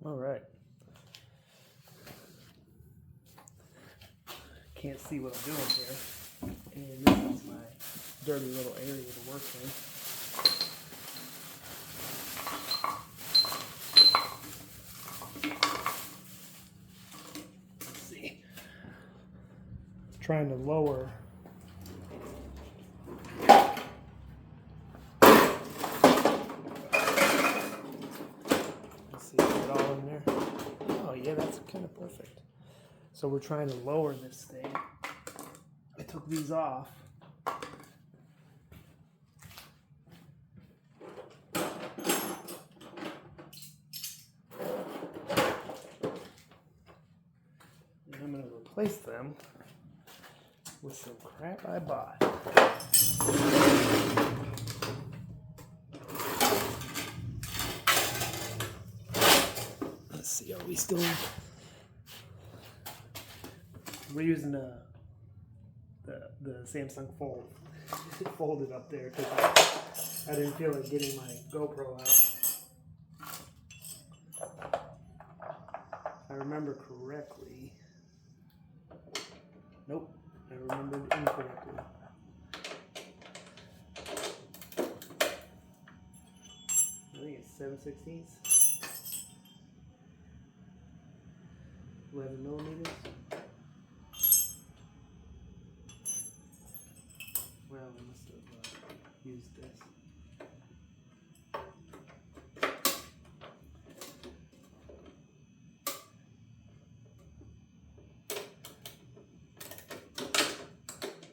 All right. Can't see what I'm doing here. And this is my dirty little area to work in. Let's see. Trying to lower. Let's see, is it all in there? Oh yeah, that's kind of perfect. So we're trying to lower this thing. I took these off. And I'm going to replace them with some crap I bought. Let's see, are we still... We're using the Samsung Fold. It folded up there because I didn't feel like getting my GoPro out. If I remember correctly. Nope, I remembered incorrectly. I think it's 7/16, 11 millimeters. Well, I must have used this.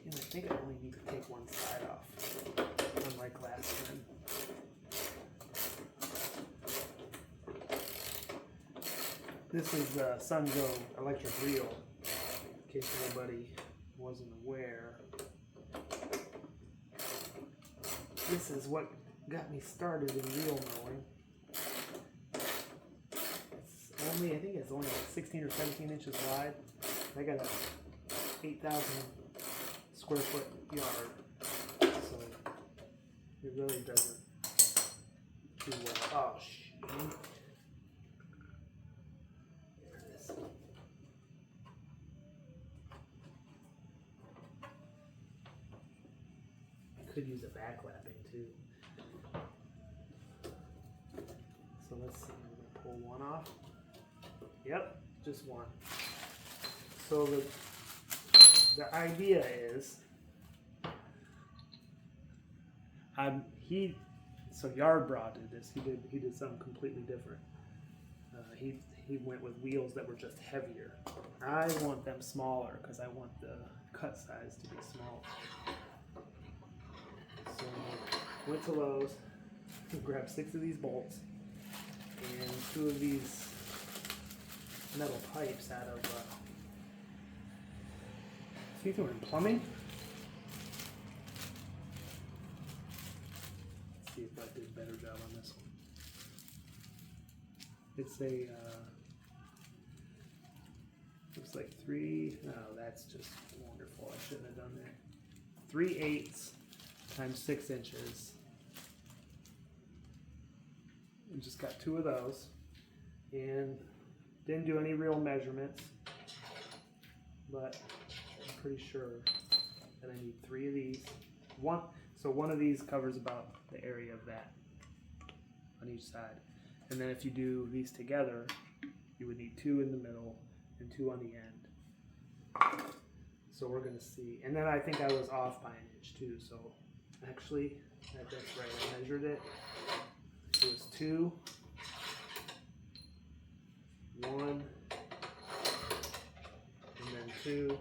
And I think I only need to take one side off, unlike last time. This is Sunjoe electric reel, in case anybody wasn't aware. This is what got me started in reel mowing. I think it's only like 16 or 17 inches wide. I got a 8,000 square foot yard, so it really doesn't do well. Oh, shoot. There it is. I could use a backlapping too. So let's see, I'm going to pull one off. Yep, just one. So the idea is, so Yardbra did this. He did something completely different. He went with wheels that were just heavier. I want them smaller because I want the cut size to be small. So went to Lowe's, grabbed 6 of these bolts and 2 of these metal pipes out of, I think they were in plumbing. Let's see if I did a better job on this one. It's a, looks like 3, no, that's just wonderful. I shouldn't have done that. 3/8 times 6 inches. And just got 2 of those. And didn't do any real measurements, but I'm pretty sure that I need 3 of these. So one of these covers about the area of that on each side. And then if you do these together, you would need 2 in the middle and 2 on the end. So we're gonna see. And then I think I was off by 1 inch too. So actually, that's right, I measured it. It was 2. 1, and then 2,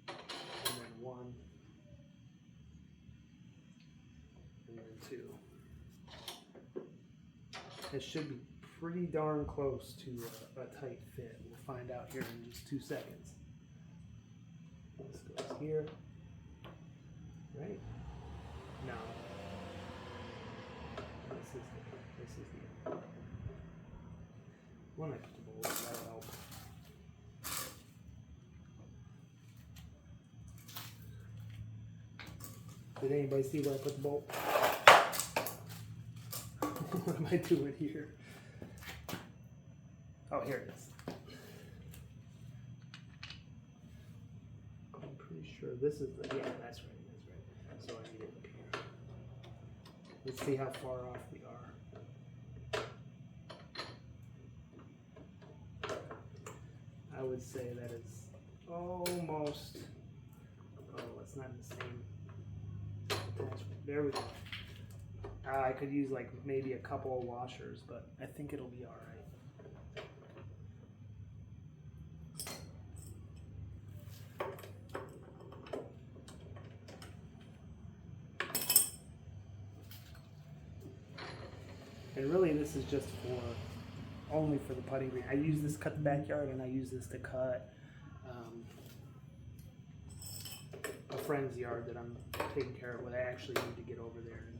and then 1, and then 2. It should be pretty darn close to a tight fit. We'll find out here in just 2 seconds. This goes here, right? No. This is the when I put the bolt, that'll help. Did anybody see where I put the bolt? What am I doing here? Oh, here it is. I'm pretty sure this is the, yeah, that's right, So I need it up here. Let's see how far off we are. I would say that is almost, oh, it's not in the same attachment. There we go. I could use like maybe a couple of washers, but I think it'll be all right. And really this is just only for the putting green. I use this to cut the backyard, and I use this to cut a friend's yard that I'm taking care of. But I actually need to get over there and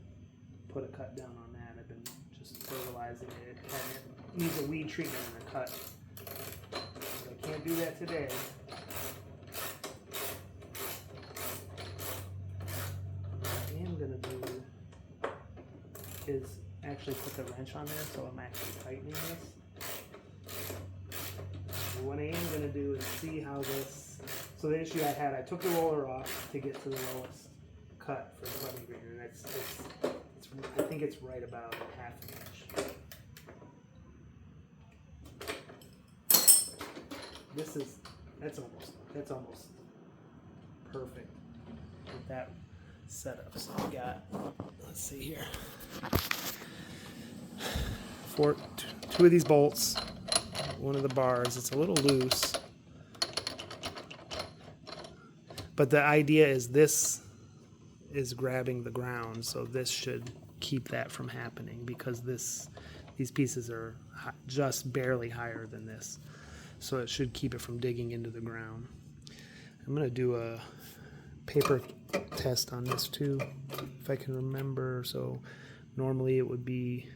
put a cut down on that. I've been just fertilizing it, and it needs a weed treatment and a cut. But I can't do that today. What I am gonna do is actually put the wrench on there, so I'm actually tightening this. And what I am going to do is see how this, so the issue I had, I took the roller off to get to the lowest cut for the putting green, and I think it's right about half an inch. That's almost perfect with that setup. So we got, let's see here, two of these bolts, one of the bars. It's a little loose, but the idea is this is grabbing the ground, so this should keep that from happening, because these pieces are just barely higher than this, so it should keep it from digging into the ground. I'm going to do a paper test on this too, if I can remember. So normally it would be,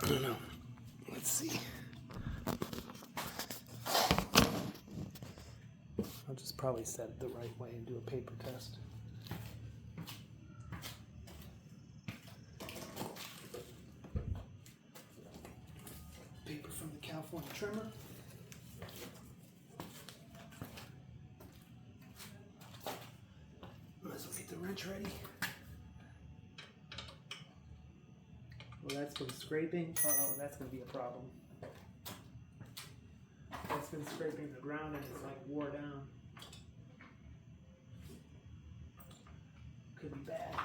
I don't know, let's see. I'll just probably set it the right way and do a paper test. Paper from the California trimmer. Might as well get the wrench ready. Well, that's been scraping. Uh-oh, that's going to be a problem. That's been scraping the ground and it's like wore down. Could be bad.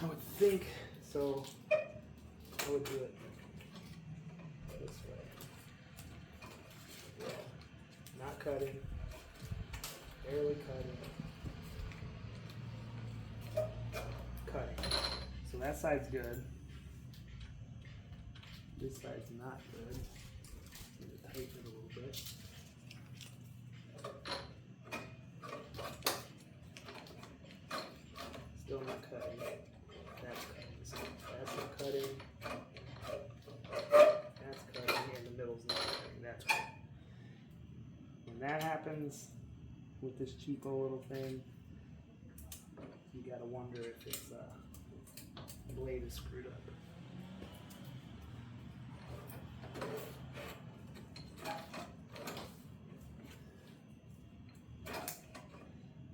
I would think, so I would do it this way. Yeah. Not cutting. Barely cutting. So that side's good. This side's not good. Need to tighten it a little bit. Still not cutting. That's cutting. So that's not cutting. That's cutting. And the middle's not cutting. That's right. When that happens with this cheapo little thing, you gotta wonder if it's the blade is screwed up.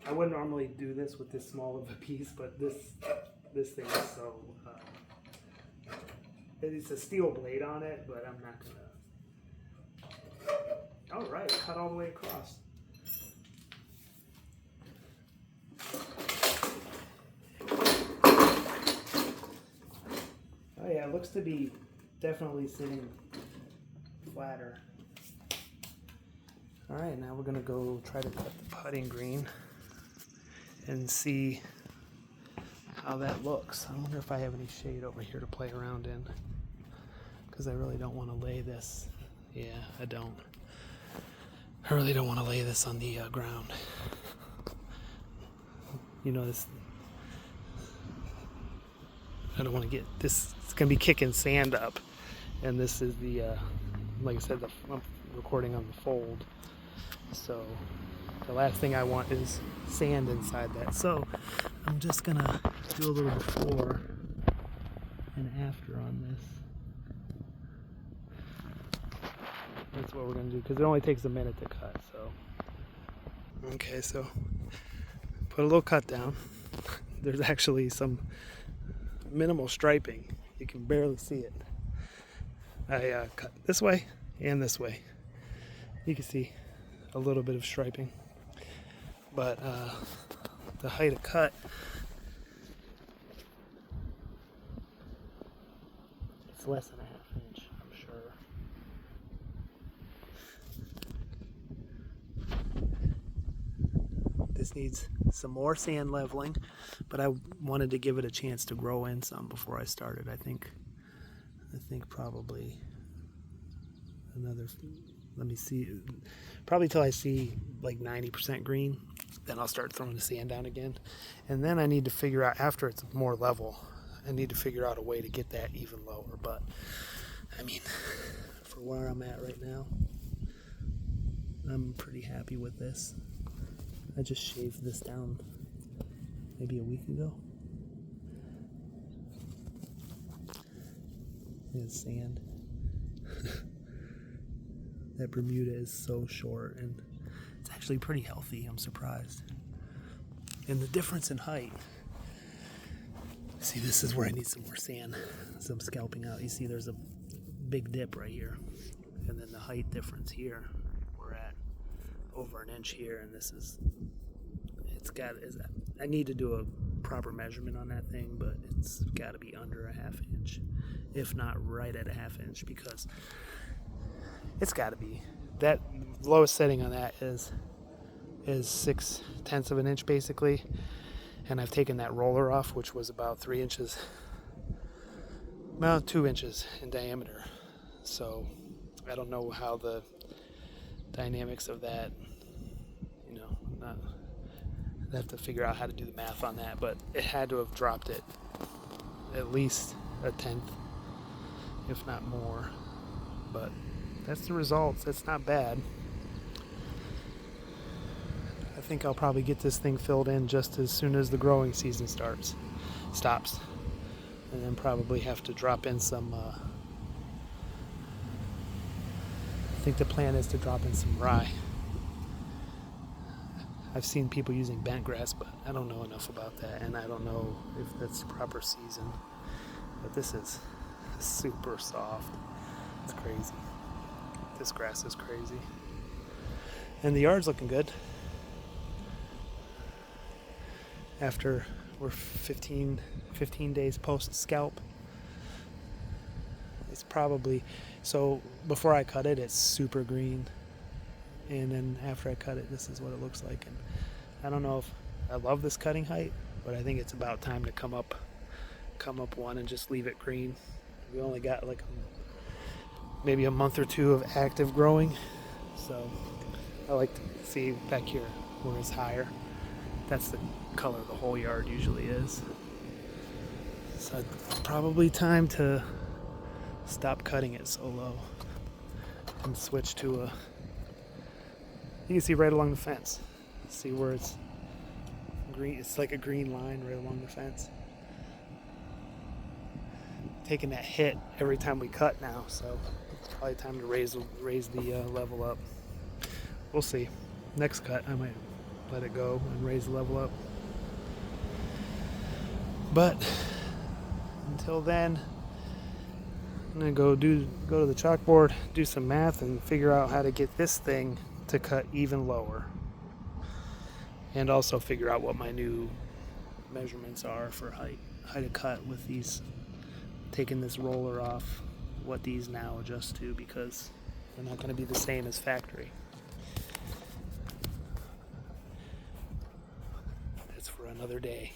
I wouldn't normally do this with this small of a piece, but this thing is so, it's a steel blade on it, but I'm not gonna, all right, cut all the way across. Oh yeah, it looks to be definitely sitting flatter. All right, now we're gonna go try to cut the putting green and see how that looks. I wonder if I have any shade over here to play around in, because I really don't want to lay this. Yeah, I don't. I really don't want to lay this on the ground. You know, this, I don't want to get this. It's gonna be kicking sand up, and this is the like I said, I'm recording on the fold, so The last thing I want is sand inside that. So I'm just gonna do a little before and after on this. That's what we're gonna do, because it only takes a minute to cut. So okay, so put a little cut down. There's actually some minimal striping. You can barely see it. I cut this way and this way. You can see a little bit of striping, but the height of cut, it's less than a half inch, I'm sure. This needs some more sand leveling, but I wanted to give it a chance to grow in some before I started. I think probably another, let me see, probably till I see like 90% green, then I'll start throwing the sand down again. And then I need to figure out, after it's more level, I need to figure out a way to get that even lower. But I mean, for where I'm at right now, I'm pretty happy with this. I just shaved this down maybe a week ago. There's sand. That Bermuda is so short, and it's actually pretty healthy. I'm surprised. And the difference in height. See, this is where I need some more sand. So I'm scalping out. You see there's a big dip right here. And then the height difference here, we're at over an inch here, and this is, I need to do a proper measurement on that thing, but it's got to be under a half inch, if not right at a half inch, because it's got to be. That lowest setting on that is 0.6 of an inch basically, and I've taken that roller off, which was about 3 inches, well, 2 inches in diameter. So I don't know how the dynamics of that, I have to figure out how to do the math on that, but it had to have dropped it at least a tenth, if not more. But that's the results. That's not bad. I think I'll probably get this thing filled in just as soon as the growing season stops, and then probably have to drop in some. I think the plan is to drop in some rye. I've seen people using bent grass, but I don't know enough about that, and I don't know if that's the proper season. But this is super soft. It's crazy. This grass is crazy. And the yard's looking good. After we're 15 days post scalp. It's probably, so before I cut it, it's super green. And then after I cut it, this is what it looks like. And I don't know if I love this cutting height, but I think it's about time to come up one and just leave it green. We only got like maybe a month or two of active growing, so I like to see back here where it's higher. That's the color the whole yard usually is. So it's probably time to stop cutting it so low and switch to a, you can see right along the fence. See where it's green? It's like a green line right along the fence. Taking that hit every time we cut now, so it's probably time to raise the level up. We'll see. Next cut, I might let it go and raise the level up. But until then, I'm gonna go to the chalkboard, do some math, and figure out how to get this thing to cut even lower, and also figure out what my new measurements are for height of cut with these, taking this roller off, what these now adjust to, because they're not going to be the same as factory. That's for another day.